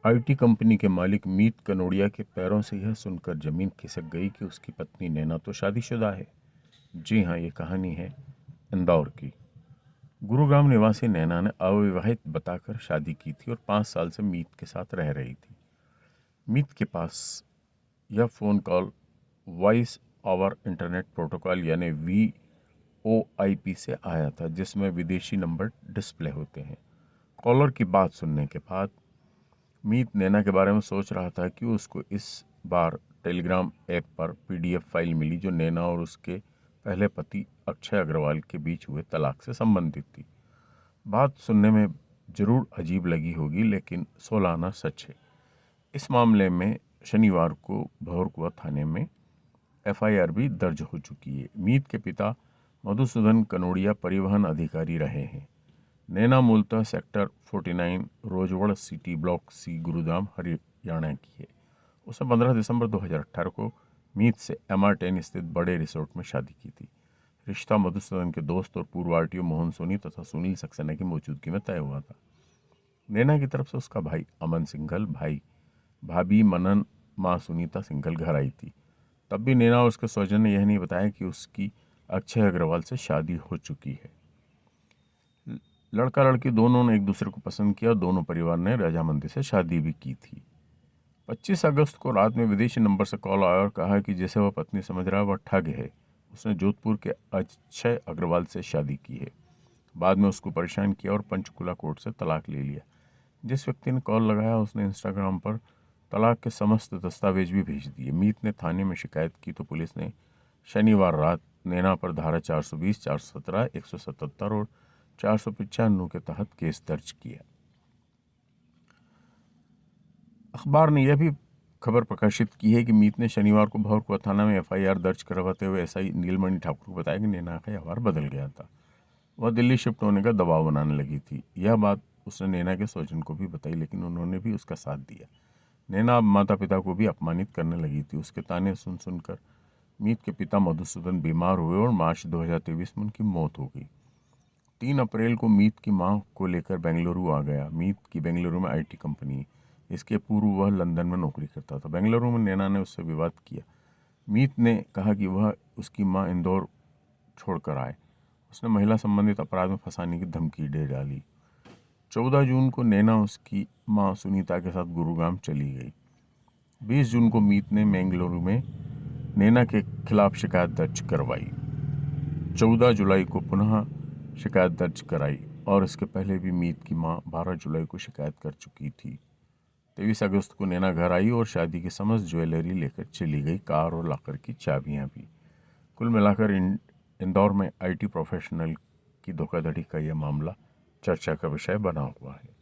IT company के मालिक मीत कनोडिया के पैरों से यह सुनकर जमीन खिसक गई कि उसकी पत्नी नैना तो शादीशुदा है। जी हाँ, ये कहानी है इंदौर की। गुरुग्राम निवासी नैना ने अविवाहित बताकर शादी की थी और 5 साल से मीत के साथ रह रही थी। मीत के पास यह phone call voice over internet protocol यानी VoIP से आया था, जिसमें विदेशी नंबर डिस्प्ले होते हैं। कॉलर की बात सुनने के बाद मीत नैना के बारे में सोच रहा था कि उसको इस बार टेलीग्राम ऐप पर PDF फाइल मिली जो नैना और उसके पहले पति अक्षय अग्रवाल के बीच हुए तलाक से संबंधित थी। बात सुनने में जरूर अजीब लगी होगी, लेकिन सोलाना सच है। इस मामले में शनिवार को भौरकुआ थाने में FIR भी दर्ज हो चुकी है। मीत के पिता मधुसूदन कनोडिया परिवहन अधिकारी रहे हैं। नैना मूलतः sector 49 Rosewood City block C Gurugram Haryana की है। उसने 15 दिसंबर 2018 को मीत से MR10 स्थित बड़े रिसोर्ट में शादी की थी। रिश्ता मधुसूदन के दोस्त और पूर्व RTO मोहन सोनी तथा सुनील सक्सेना की मौजूदगी में तय हुआ था। नैना की तरफ से उसका भाई अमन सिंघल, भाभी मनन, माँ सुनीता सिंघल घर आई थी। तब भी नैना और उसके स्वजन ने यह नहीं बताया कि उसकी अक्षय अग्रवाल से शादी हो चुकी है। लड़का लड़की दोनों ने एक दूसरे को पसंद किया और दोनों परिवार ने रजामंदी से शादी भी की थी। 25 अगस्त को रात में विदेशी नंबर से कॉल आया और कहा कि जिसे वह पत्नी समझ रहा है वह ठग है। उसने जोधपुर के अक्षय अग्रवाल से शादी की है। बाद में उसको परेशान किया और पंचकुला कोर्ट से तलाक ले लिया। जिस व्यक्ति ने कॉल लगाया उसने इंस्टाग्राम पर तलाक के समस्त दस्तावेज भी भेज दिए। मीत ने थाने में शिकायत की तो पुलिस ने शनिवार रात नैना पर धारा 420, 417, 177 और 495 के तहत केस दर्ज किया। अखबार ने यह भी खबर प्रकाशित की है कि मीत ने शनिवार को भौरकुआ थाना में FIR दर्ज करवाते हुए SI नीलमणि ठाकुर को बताया कि नैना का व्यवहार बदल गया था। वह दिल्ली शिफ्ट होने का दबाव बनाने लगी थी। यह बात उसने नैना के स्वजन को भी बताई, लेकिन उन्होंने भी उसका साथ दिया। नैना अब माता पिता को भी अपमानित करने लगी थी। उसके ताने सुन सुनकर मीत के पिता मधुसूदन बीमार हुए और मार्च 2023 में उनकी मौत हो गई। 3 अप्रैल को मीत की मां को लेकर बेंगलुरु आ गया। मीत की बेंगलुरु में IT कंपनी। इसके पूर्व वह लंदन में नौकरी करता था। बेंगलुरु में नैना ने उससे विवाद किया। मीत ने कहा कि वह उसकी मां इंदौर छोड़कर आए। उसने महिला संबंधित अपराध में फंसाने की धमकी दे डाली। 14 जून को नैना उसकी मां सुनीता के साथ गुरुग्राम चली गई। 20 जून को मीत ने बेंगलुरु में नैना के खिलाफ शिकायत दर्ज करवाई। 14 जुलाई को पुनः शिकायत दर्ज कराई और इसके पहले भी मीत की मां 12 जुलाई को शिकायत कर चुकी थी। 23 अगस्त को नैना घर आई और शादी की समस्त ज्वेलरी लेकर चली गई, कार और लॉकर की चाबियां भी। कुल मिलाकर इंदौर में IT प्रोफेशनल की धोखाधड़ी का यह मामला चर्चा का विषय बना हुआ है।